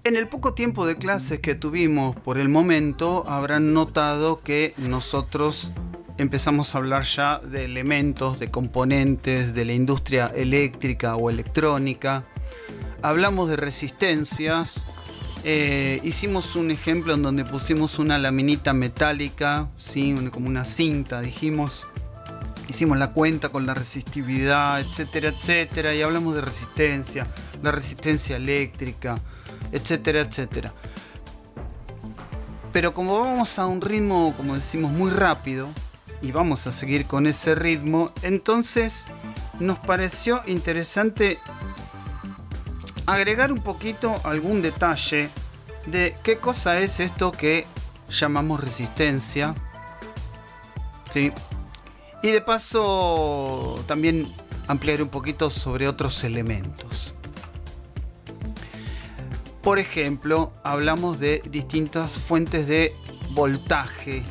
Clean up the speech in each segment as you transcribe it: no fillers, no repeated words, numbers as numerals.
En el poco tiempo de clases que tuvimos por el momento, habrán notado que nosotros empezamos a hablar ya de elementos, de componentes de la industria eléctrica o electrónica. Hablamos de resistencias. Hicimos un ejemplo en donde pusimos una laminita metálica, ¿sí? Como una cinta, dijimos. Hicimos la cuenta con la resistividad, etcétera, etcétera. Y hablamos de resistencia, la resistencia eléctrica, etcétera, etcétera. Pero como vamos a un ritmo, como decimos, muy rápido, y vamos a seguir con ese ritmo, entonces nos pareció interesante agregar un poquito algún detalle de qué cosa es esto que llamamos resistencia, ¿sí? Y de paso también ampliar un poquito sobre otros elementos. Por ejemplo, hablamos de distintas fuentes de voltaje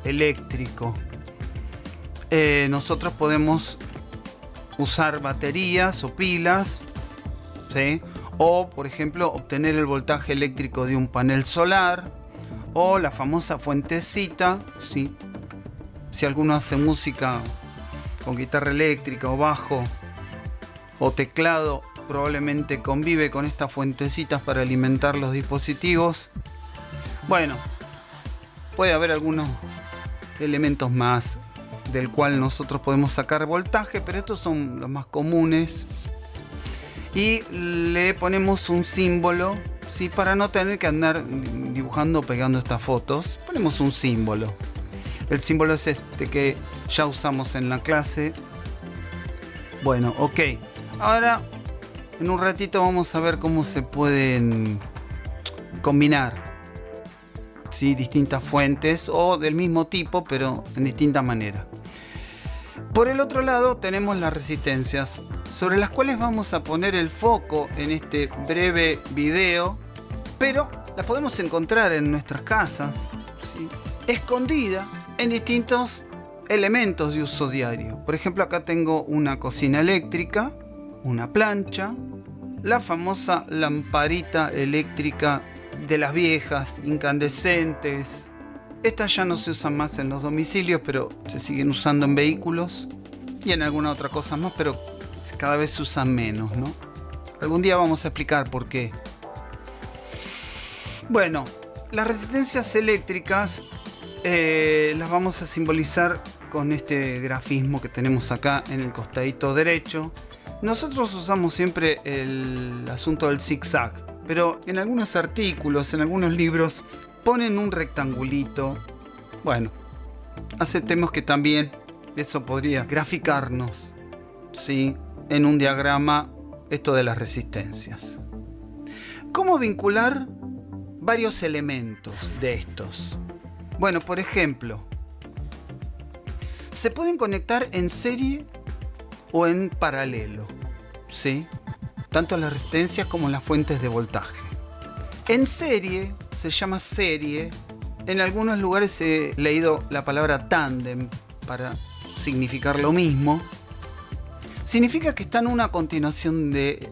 eléctrico. Nosotros podemos usar baterías o pilas, ¿sí? O, por ejemplo, obtener el voltaje eléctrico de un panel solar o la famosa fuentecita, ¿sí? Si alguno hace música con guitarra eléctrica o bajo o teclado, probablemente convive con estas fuentecitas para alimentar los dispositivos. Bueno, puede haber algunos elementos más del cual nosotros podemos sacar voltaje, pero estos son los más comunes. Y le ponemos un símbolo, ¿sí? Para no tener que andar dibujando o pegando estas fotos, ponemos un símbolo. El símbolo es este que ya usamos en la clase. Bueno, ok. Ahora, en un ratito vamos a ver cómo se pueden combinar, ¿sí? Distintas fuentes o del mismo tipo, pero en distinta manera. Por el otro lado tenemos las resistencias, sobre las cuales vamos a poner el foco en este breve video, pero las podemos encontrar en nuestras casas, ¿sí? Escondida en distintos elementos de uso diario. Por ejemplo, acá tengo una cocina eléctrica, una plancha, la famosa lamparita eléctrica de las viejas, incandescentes. Estas ya no se usan más en los domicilios, pero se siguen usando en vehículos y en alguna otra cosa más, pero cada vez se usan menos, ¿no? Algún día vamos a explicar por qué. Bueno, las resistencias eléctricas las vamos a simbolizar con este grafismo que tenemos acá en el costadito derecho. Nosotros usamos siempre el asunto del zigzag, pero en algunos artículos, en algunos libros, ponen un rectangulito. Bueno, aceptemos que también eso podría graficarnos, ¿sí? En un diagrama esto de las resistencias. ¿Cómo vincular varios elementos de estos? Bueno, por ejemplo, se pueden conectar en serie o en paralelo, ¿sí? Tanto las resistencias como las fuentes de voltaje. En serie se llama serie. En algunos lugares he leído la palabra tándem para significar lo mismo. Significa que están una a continuación de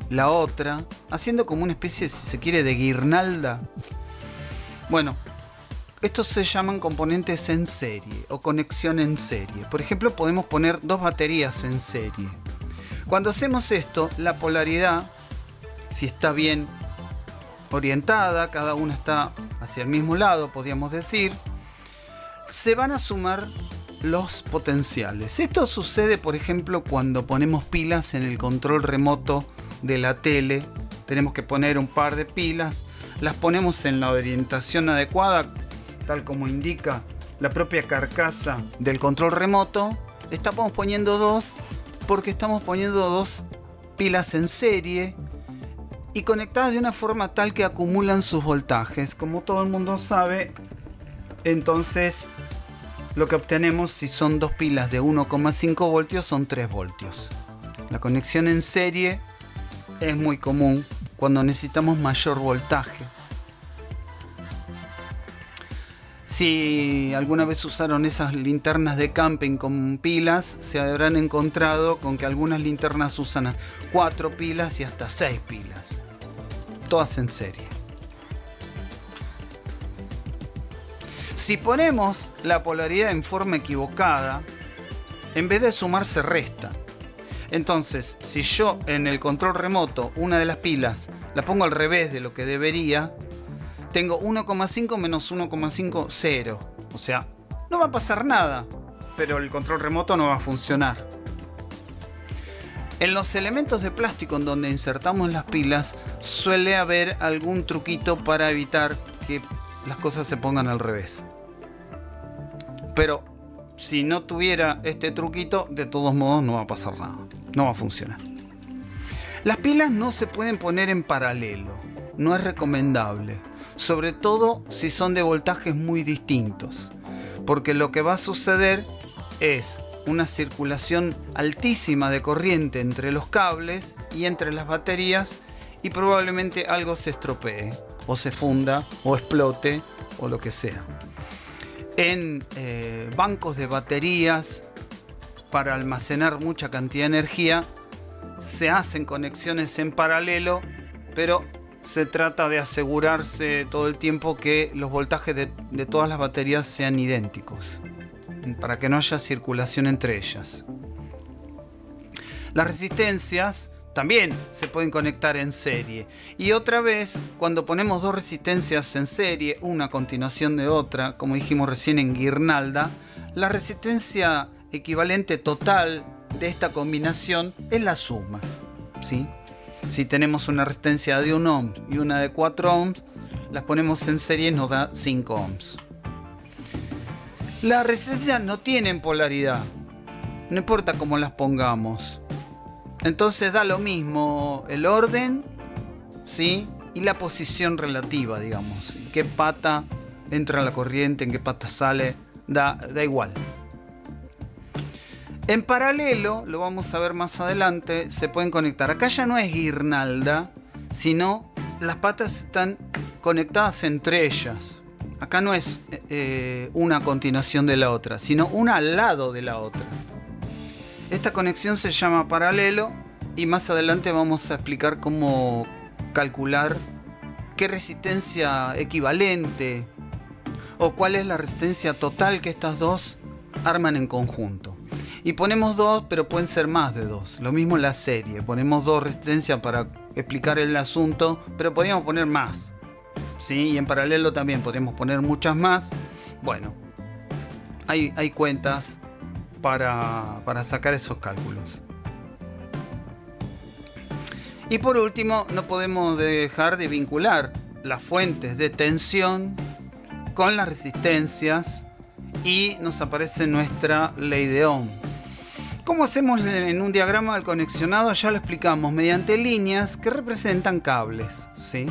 la otra, haciendo como una especie, si se quiere, de guirnalda. Bueno, estos se llaman componentes en serie o conexión en serie. Por ejemplo, podemos poner dos baterías en serie. Cuando hacemos esto, la polaridad, si está bien orientada, cada una está hacia el mismo lado, podríamos decir, se van a sumar los potenciales. Esto sucede, por ejemplo, cuando ponemos pilas en el control remoto de la tele. Tenemos que poner un par de pilas, las ponemos en la orientación adecuada, tal como indica la propia carcasa del control remoto. Estamos poniendo dos porque estamos poniendo dos pilas en serie y conectadas de una forma tal que acumulan sus voltajes. Como todo el mundo sabe, entonces lo que obtenemos, si son dos pilas de 1,5 voltios, son 3 voltios. La conexión en serie es muy común cuando necesitamos mayor voltaje. Si alguna vez usaron esas linternas de camping con pilas, se habrán encontrado con que algunas linternas usan 4 pilas y hasta 6 pilas. todas en serie. Si ponemos la polaridad en forma equivocada, en vez de sumar se resta. Entonces, si yo en el control remoto una de las pilas la pongo al revés de lo que debería, tengo 1,5 menos 1,5, 0. O sea, no va a pasar nada, pero el control remoto no va a funcionar. En los elementos de plástico en donde insertamos las pilas suele haber algún truquito para evitar que las cosas se pongan al revés. Pero si no tuviera este truquito, de todos modos no va a pasar nada. No va a funcionar. Las pilas no se pueden poner en paralelo. No es recomendable. Sobre todo si son de voltajes muy distintos. Porque lo que va a suceder es una circulación altísima de corriente entre los cables y entre las baterías, y probablemente algo se estropee, o se funda, o explote, o lo que sea. En bancos de baterías, para almacenar mucha cantidad de energía, se hacen conexiones en paralelo, pero se trata de asegurarse todo el tiempo que los voltajes de todas las baterías sean idénticos, para que no haya circulación entre ellas. Las resistencias también se pueden conectar en serie. Y otra vez, cuando ponemos dos resistencias en serie, una a continuación de otra, como dijimos recién en guirnalda, la resistencia equivalente total de esta combinación es la suma, ¿sí? Si tenemos una resistencia de 1 ohm y una de 4 ohms, las ponemos en serie y nos da 5 ohms. Las resistencias no tienen polaridad, no importa cómo las pongamos. Entonces da lo mismo el orden, ¿sí? Y la posición relativa, digamos. En qué pata entra la corriente, en qué pata sale, da igual. En paralelo, lo vamos a ver más adelante, se pueden conectar. Acá ya no es guirnalda, sino las patas están conectadas entre ellas. Acá no es una a continuación de la otra, sino una al lado de la otra. Esta conexión se llama paralelo y más adelante vamos a explicar cómo calcular qué resistencia equivalente o cuál es la resistencia total que estas dos arman en conjunto. Y ponemos dos, pero pueden ser más de dos. Lo mismo en la serie. Ponemos dos resistencias para explicar el asunto, pero podríamos poner más, ¿sí? Y en paralelo también podríamos poner muchas más. Bueno, hay cuentas para sacar esos cálculos. Y por último, no podemos dejar de vincular las fuentes de tensión con las resistencias y nos aparece nuestra ley de Ohm. ¿Cómo hacemos en un diagrama del conexionado? Ya lo explicamos, mediante líneas que representan cables, ¿sí?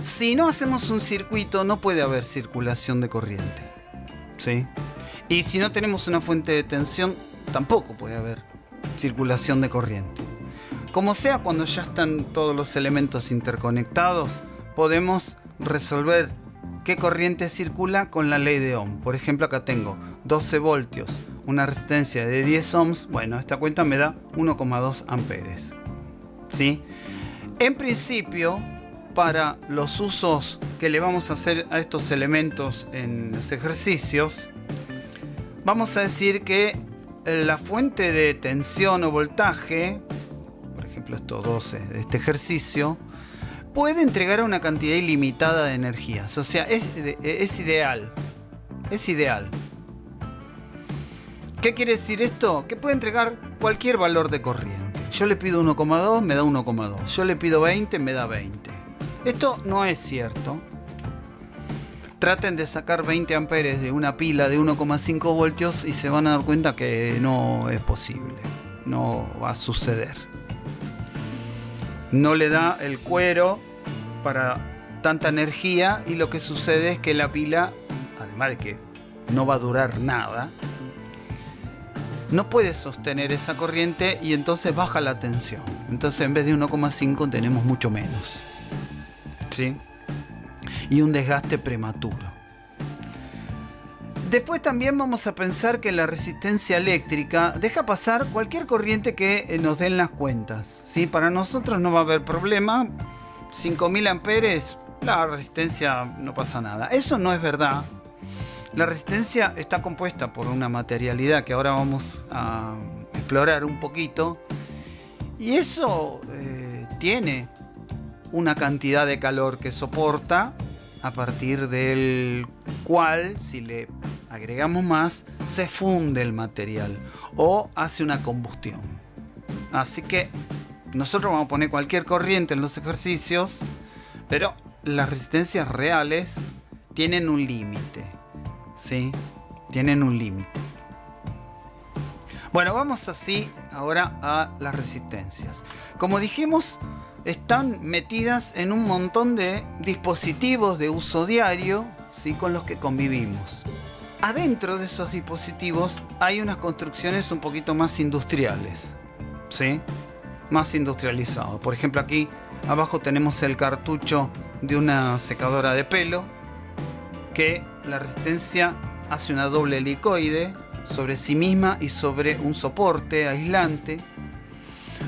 Si no hacemos un circuito, no puede haber circulación de corriente, ¿sí? Y si no tenemos una fuente de tensión, tampoco puede haber circulación de corriente. Como sea, cuando ya están todos los elementos interconectados, podemos resolver qué corriente circula con la ley de Ohm. Por ejemplo, acá tengo 12 voltios, una resistencia de 10 ohms. Bueno, esta cuenta me da 1,2 amperes, ¿sí? En principio, para los usos que le vamos a hacer a estos elementos en los ejercicios, vamos a decir que la fuente de tensión o voltaje, por ejemplo estos 12 de este ejercicio, puede entregar una cantidad ilimitada de energías. O sea, es ideal. Es ideal. ¿Qué quiere decir esto? Que puede entregar cualquier valor de corriente. Yo le pido 1,2, me da 1,2. Yo le pido 20, me da 20. Esto no es cierto. Traten de sacar 20 amperes de una pila de 1,5 voltios y se van a dar cuenta que no es posible. No va a suceder. No le da el cuero para tanta energía y lo que sucede es que la pila, además de que no va a durar nada, no puede sostener esa corriente y entonces baja la tensión. Entonces en vez de 1,5 tenemos mucho menos, ¿sí? Y un desgaste prematuro. Después también vamos a pensar que la resistencia eléctrica deja pasar cualquier corriente que nos den las cuentas, ¿sí? Para nosotros no va a haber problema. 5000 amperes, la resistencia no pasa nada. Eso no es verdad. La resistencia está compuesta por una materialidad que ahora vamos a explorar un poquito. Y eso tiene una cantidad de calor que soporta, a partir del cual, si le agregamos más, se funde el material o hace una combustión. Así que nosotros vamos a poner cualquier corriente en los ejercicios, pero las resistencias reales tienen un límite, ¿sí? Tienen un límite. Bueno, vamos así ahora a las resistencias. Como dijimos, están metidas en un montón de dispositivos de uso diario, ¿sí? Con los que convivimos. Adentro de esos dispositivos hay unas construcciones un poquito más industriales, ¿sí? Más industrializado. Por ejemplo, aquí abajo tenemos el cartucho de una secadora de pelo, que la resistencia hace una doble helicoide sobre sí misma y sobre un soporte aislante.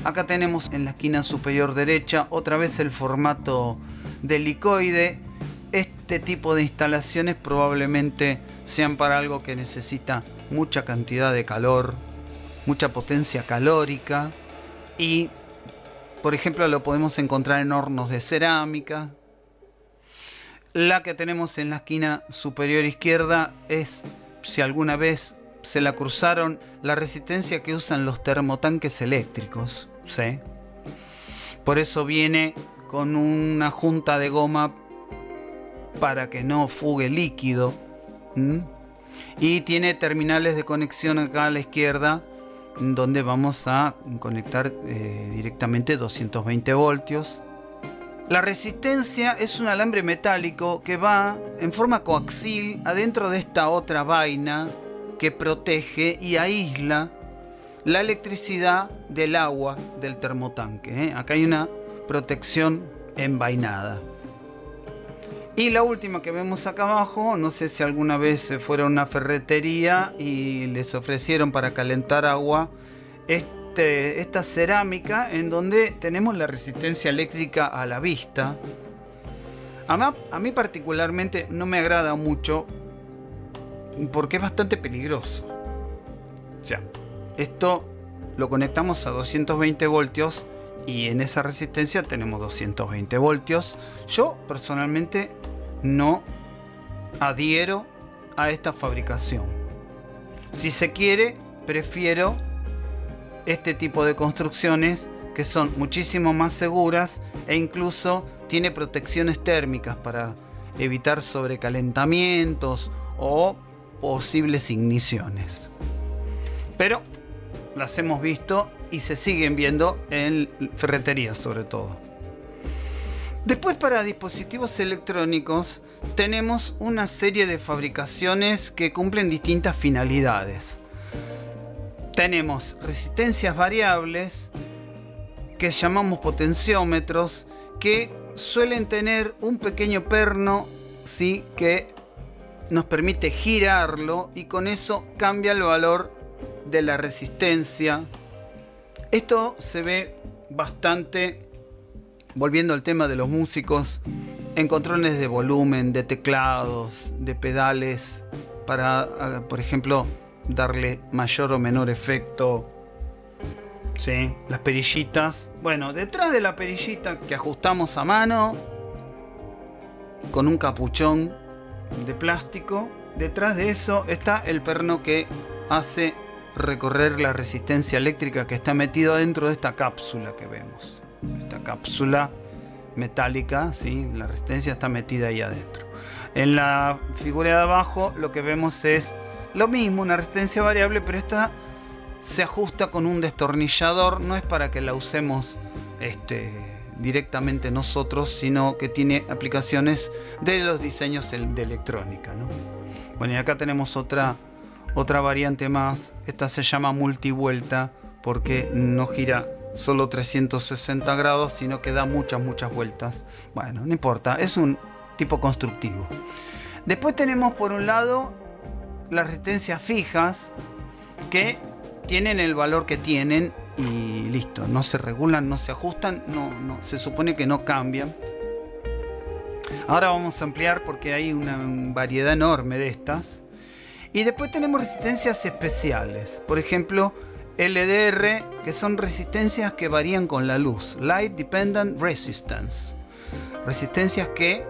Acá tenemos en la esquina superior derecha otra vez el formato de helicoide. Este tipo de instalaciones probablemente sean para algo que necesita mucha cantidad de calor, mucha potencia calórica, y por ejemplo lo podemos encontrar en hornos de cerámica. La que tenemos en la esquina superior izquierda es, si alguna vez se la cruzaron, la resistencia que usan los termotanques eléctricos, ¿sí? Por eso viene con una junta de goma para que no fugue líquido. Y tiene terminales de conexión acá a la izquierda, donde vamos a conectar directamente 220 voltios. La resistencia es un alambre metálico que va en forma coaxil adentro de esta otra vaina que protege y aísla la electricidad del agua del termotanque. Acá hay una protección envainada. Y la última que vemos acá abajo, no sé si alguna vez fueron a una ferretería y les ofrecieron para calentar agua esta cerámica en donde tenemos la resistencia eléctrica a la vista. A mí particularmente no me agrada mucho porque es bastante peligroso. O sea, esto lo conectamos a 220 voltios y en esa resistencia tenemos 220 voltios. Yo personalmente no adhiero a esta fabricación. Si se quiere, prefiero este tipo de construcciones que son muchísimo más seguras e incluso tiene protecciones térmicas para evitar sobrecalentamientos o posibles igniciones. Pero las hemos visto y se siguen viendo en ferreterías sobre todo. Después, para dispositivos electrónicos tenemos una serie de fabricaciones que cumplen distintas finalidades. Tenemos resistencias variables que llamamos potenciómetros, que suelen tener un pequeño perno, ¿sí?, que nos permite girarlo y con eso cambia el valor de la resistencia. Esto se ve bastante, volviendo al tema de los músicos, en controles de volumen, de teclados, de pedales, para, por ejemplo, darle mayor o menor efecto. ¿Sí? Las perillitas. Bueno, detrás de la perillita que ajustamos a mano con un capuchón de plástico, detrás de eso está el perno que hace recorrer la resistencia eléctrica que está metido dentro de esta cápsula que vemos. Esta cápsula metálica, ¿sí? La resistencia está metida ahí adentro. En la figura de abajo lo que vemos es lo mismo, una resistencia variable, pero esta se ajusta con un destornillador. No es para que la usemos directamente nosotros, sino que tiene aplicaciones de los diseños de electrónica, ¿no? Bueno, y acá tenemos otra variante más. Esta se llama multivuelta porque no gira solo 360 grados, sino que da muchas vueltas. Bueno, no importa, es un tipo constructivo. Después tenemos por un lado las resistencias fijas que tienen el valor que tienen y listo, no se regulan, no se ajustan, no, se supone que no cambian. Ahora vamos a ampliar porque hay una variedad enorme de estas. Y después tenemos resistencias especiales, por ejemplo LDR, que son resistencias que varían con la luz, Light Dependent Resistance, resistencias que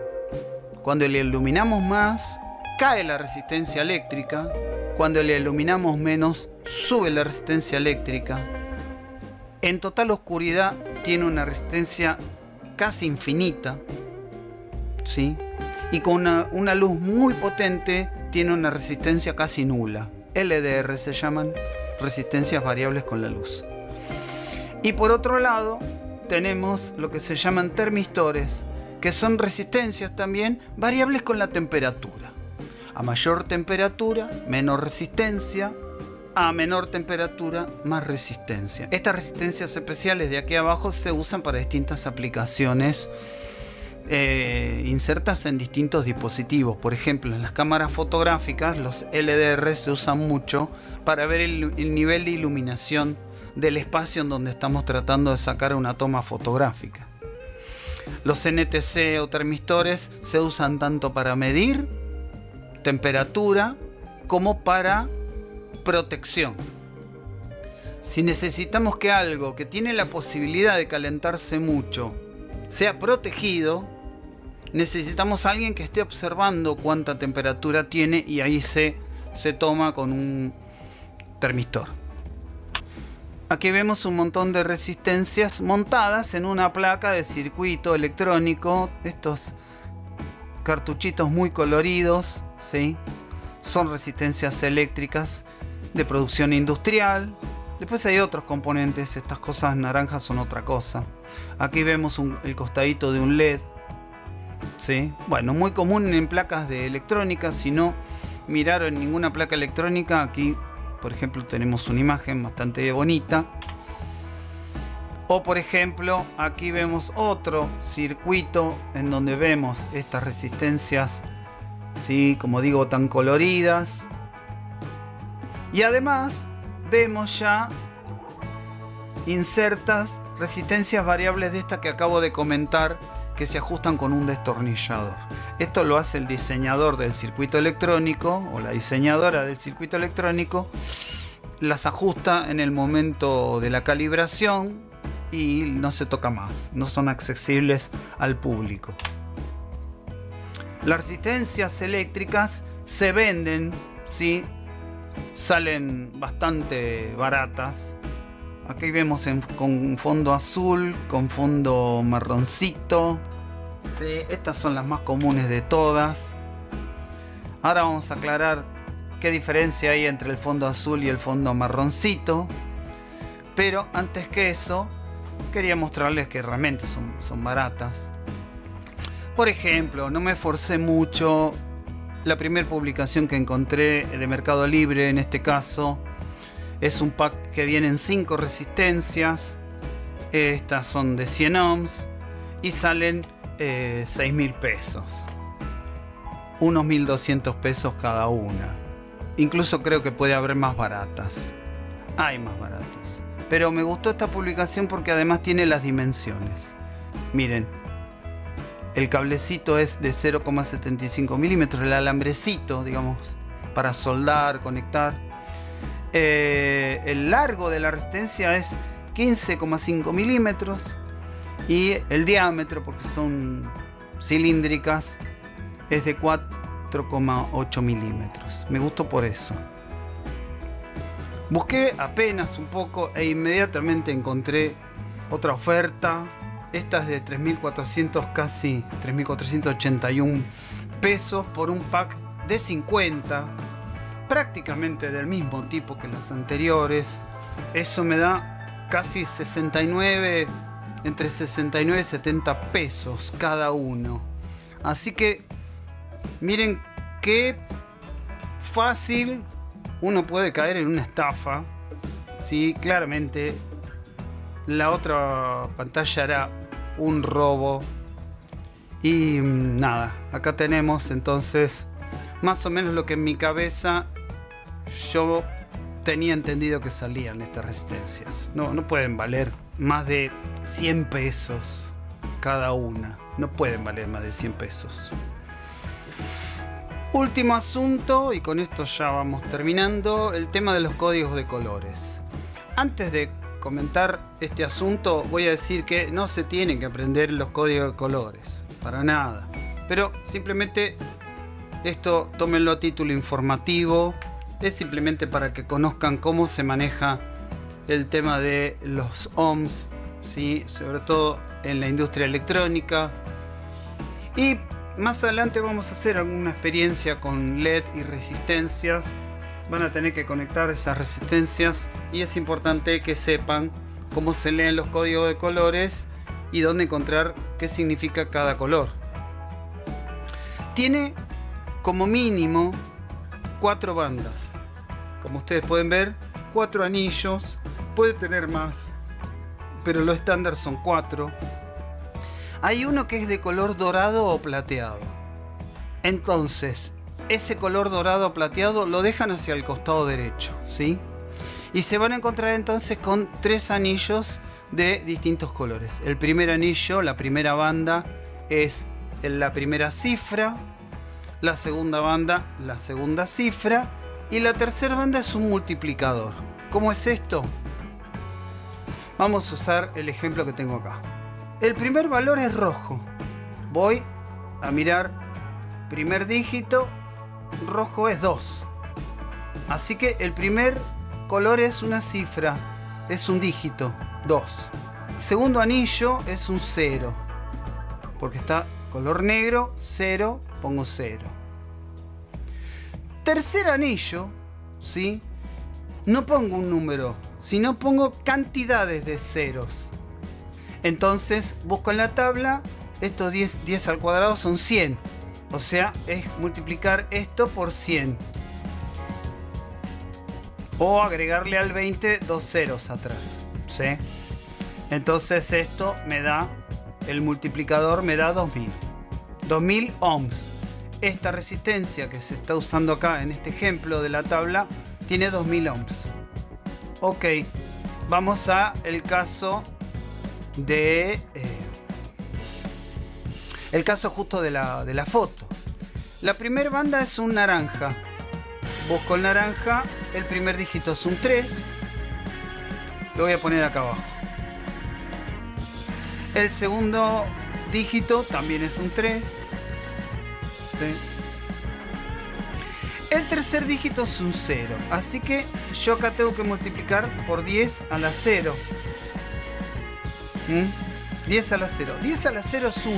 cuando le iluminamos más cae la resistencia eléctrica, cuando le iluminamos menos sube la resistencia eléctrica. En total oscuridad tiene una resistencia casi infinita, ¿sí? Y con una luz muy potente tiene una resistencia casi nula. LDR se llaman resistencias variables con la luz. Y por otro lado tenemos lo que se llaman termistores, que son resistencias también variables con la temperatura. A mayor temperatura, menor resistencia. A menor temperatura, más resistencia. Estas resistencias especiales de aquí abajo se usan para distintas aplicaciones insertas en distintos dispositivos. Por ejemplo, en las cámaras fotográficas los LDR se usan mucho para ver el nivel de iluminación del espacio en donde estamos tratando de sacar una toma fotográfica. Los NTC o termistores se usan tanto para medir temperatura como para protección. Si necesitamos que algo que tiene la posibilidad de calentarse mucho sea protegido, necesitamos a alguien que esté observando cuánta temperatura tiene y ahí se toma con un termistor. Aquí vemos un montón de resistencias montadas en una placa de circuito electrónico. Estos cartuchitos muy coloridos, ¿sí? Son resistencias eléctricas de producción industrial. Después hay otros componentes, estas cosas naranjas son otra cosa. Aquí vemos el costadito de un LED, ¿sí? Bueno, muy común en placas de electrónica. Si no miraron ninguna placa electrónica, aquí por ejemplo tenemos una imagen bastante bonita. O por ejemplo aquí vemos otro circuito en donde vemos estas resistencias, ¿sí? Como digo, tan coloridas. Y además vemos ya insertas resistencias variables de estas que acabo de comentar, que se ajustan con un destornillador. Esto lo hace el diseñador del circuito electrónico o la diseñadora del circuito electrónico. Las ajusta en el momento de la calibración y no se toca más. No son accesibles al público. Las resistencias eléctricas se venden, ¿sí? Salen bastante baratas. Aquí vemos con fondo azul, con fondo marroncito. ¿Sí? Estas son las más comunes de todas. Ahora vamos a aclarar qué diferencia hay entre el fondo azul y el fondo marroncito. Pero antes que eso, quería mostrarles que realmente son baratas. Por ejemplo, no me esforcé mucho. La primera publicación que encontré de Mercado Libre, en este caso, es un pack que vienen 5 resistencias. Estas son de 100 ohms y salen 6.000 pesos. Unos 1.200 pesos cada una. Incluso creo que puede haber más baratas. Hay más baratos. Pero me gustó esta publicación porque además tiene las dimensiones. Miren. El cablecito es de 0,75 milímetros. El alambrecito, digamos, para soldar, conectar. El largo de la resistencia es 15,5 milímetros. Y el diámetro, porque son cilíndricas, es de 4,8 milímetros. Me gustó por eso. Busqué apenas un poco e inmediatamente encontré otra oferta. Esta es de 3.400, casi 3.481 pesos por un pack de 50. Prácticamente del mismo tipo que las anteriores. Eso me da casi 69, entre 69 y 70 pesos cada uno. Así que miren qué fácil uno puede caer en una estafa. Sí, claramente la otra pantalla era un robo. Y nada, acá tenemos entonces más o menos lo que en mi cabeza yo tenía entendido que salían estas resistencias. No pueden valer más de 100 pesos cada una. No pueden valer más de 100 pesos. Último asunto, y con esto ya vamos terminando, el tema de los códigos de colores. Antes de comentar este asunto, voy a decir que no se tienen que aprender los códigos de colores, para nada. Pero simplemente esto tómenlo a título informativo, es simplemente para que conozcan cómo se maneja el tema de los ohms, ¿sí? Sobre todo en la industria electrónica. Y más adelante vamos a hacer alguna experiencia con LED y resistencias. Van a tener que conectar esas resistencias y es importante que sepan cómo se leen los códigos de colores y dónde encontrar qué significa cada color. Tiene como mínimo 4 bandas. Como ustedes pueden ver, 4 anillos. Puede tener más, pero lo estándar son 4. Hay uno que es de color dorado o plateado. Entonces, ese color dorado o plateado lo dejan hacia el costado derecho, ¿sí? Y se van a encontrar entonces con 3 anillos de distintos colores. El primer anillo, la primera banda, es la primera cifra. La segunda banda, la segunda cifra. Y la tercera banda es un multiplicador. ¿Cómo es esto? Vamos a usar el ejemplo que tengo acá. El primer valor es rojo. Voy a mirar primer dígito. Rojo es 2. Así que el primer color es una cifra. Es un dígito. 2. Segundo anillo es un 0. Porque está color negro. 0. Pongo 0. Tercer anillo, ¿sí? No pongo un número, sino pongo cantidades de ceros. Entonces busco en la tabla, estos 10 al cuadrado son 100. O sea, es multiplicar esto por 100. O agregarle al 20 2 ceros atrás, ¿sí? Entonces esto me da, el multiplicador me da 2000. 2000 ohms. Esta resistencia que se está usando acá en este ejemplo de la tabla tiene 2000 ohms. Ok, vamos a el caso de el caso justo de la foto. La primera banda es un naranja. Busco el naranja, el primer dígito es un 3. Lo voy a poner acá abajo. El segundo dígito también es un 3. ¿Sí? El tercer dígito es un 0. Así que yo acá tengo que multiplicar por 10 a la 0. 10 a la 0. 10 a la 0 es 1.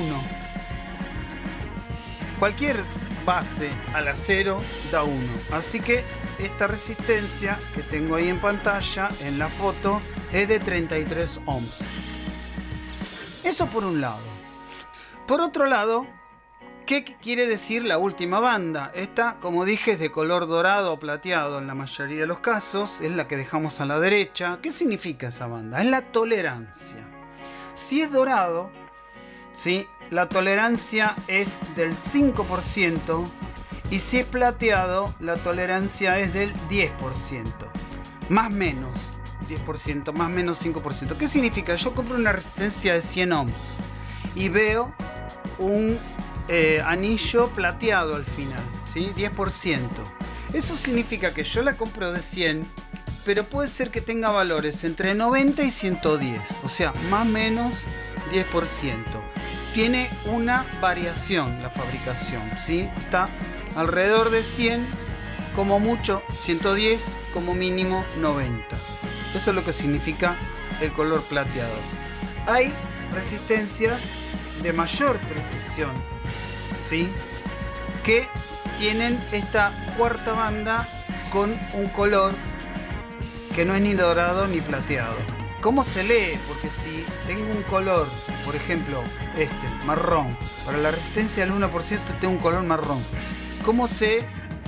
Cualquier base a la 0 da 1. Así que esta resistencia que tengo ahí en pantalla, en la foto, es de 33 ohms. Eso por un lado. Por otro lado, ¿qué quiere decir la última banda? Esta, como dije, es de color dorado o plateado en la mayoría de los casos. Es la que dejamos a la derecha. ¿Qué significa esa banda? Es la tolerancia. Si es dorado, ¿sí? La tolerancia es del 5%. Y si es plateado, la tolerancia es del 10%. Más menos 10%, más menos 5%. ¿Qué significa? Yo compro una resistencia de 100 ohms y veo un anillo plateado al final, ¿sí? 10%. Eso significa que yo la compro de 100, pero puede ser que tenga valores entre 90 y 110, o sea, más o menos 10%. Tiene una variación la fabricación, ¿sí? Está alrededor de 100, como mucho 110, como mínimo 90. Eso es lo que significa el color plateado. Hay resistencias de mayor precisión, ¿sí? Que tienen esta cuarta banda con un color que no es ni dorado ni plateado. ¿Cómo se lee? Porque si tengo un color, por ejemplo, marrón, para la resistencia del 1% tengo un color marrón. ¿Cómo sé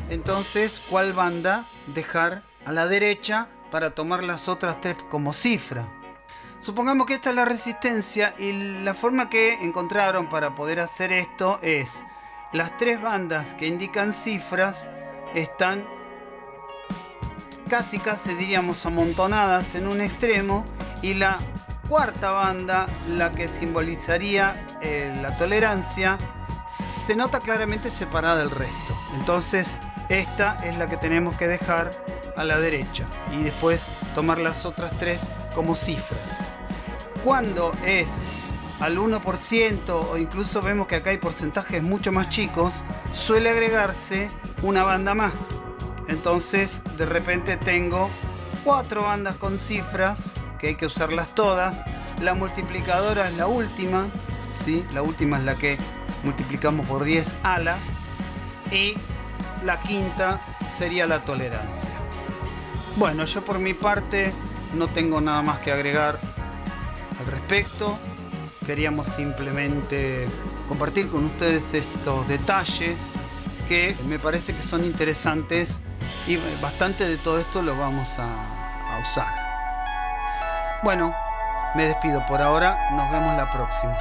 entonces cuál banda dejar a la derecha para tomar las otras 3 como cifra? Supongamos que esta es la resistencia y la forma que encontraron para poder hacer esto es las 3 bandas que indican cifras están casi diríamos amontonadas en un extremo, y la cuarta banda, la que simbolizaría la tolerancia, se nota claramente separada del resto. Entonces esta es la que tenemos que dejar a la derecha y después tomar las otras tres como cifras. Cuando es al 1% o incluso vemos que acá hay porcentajes mucho más chicos, suele agregarse una banda más. Entonces de repente tengo 4 bandas con cifras que hay que usarlas todas. La multiplicadora es la última, ¿sí? La última es la que multiplicamos por 10 ala, y la quinta sería la tolerancia. Bueno, yo por mi parte no tengo nada más que agregar al respecto. Queríamos simplemente compartir con ustedes estos detalles que me parece que son interesantes, y bastante de todo esto lo vamos a usar. Bueno, me despido por ahora, nos vemos la próxima.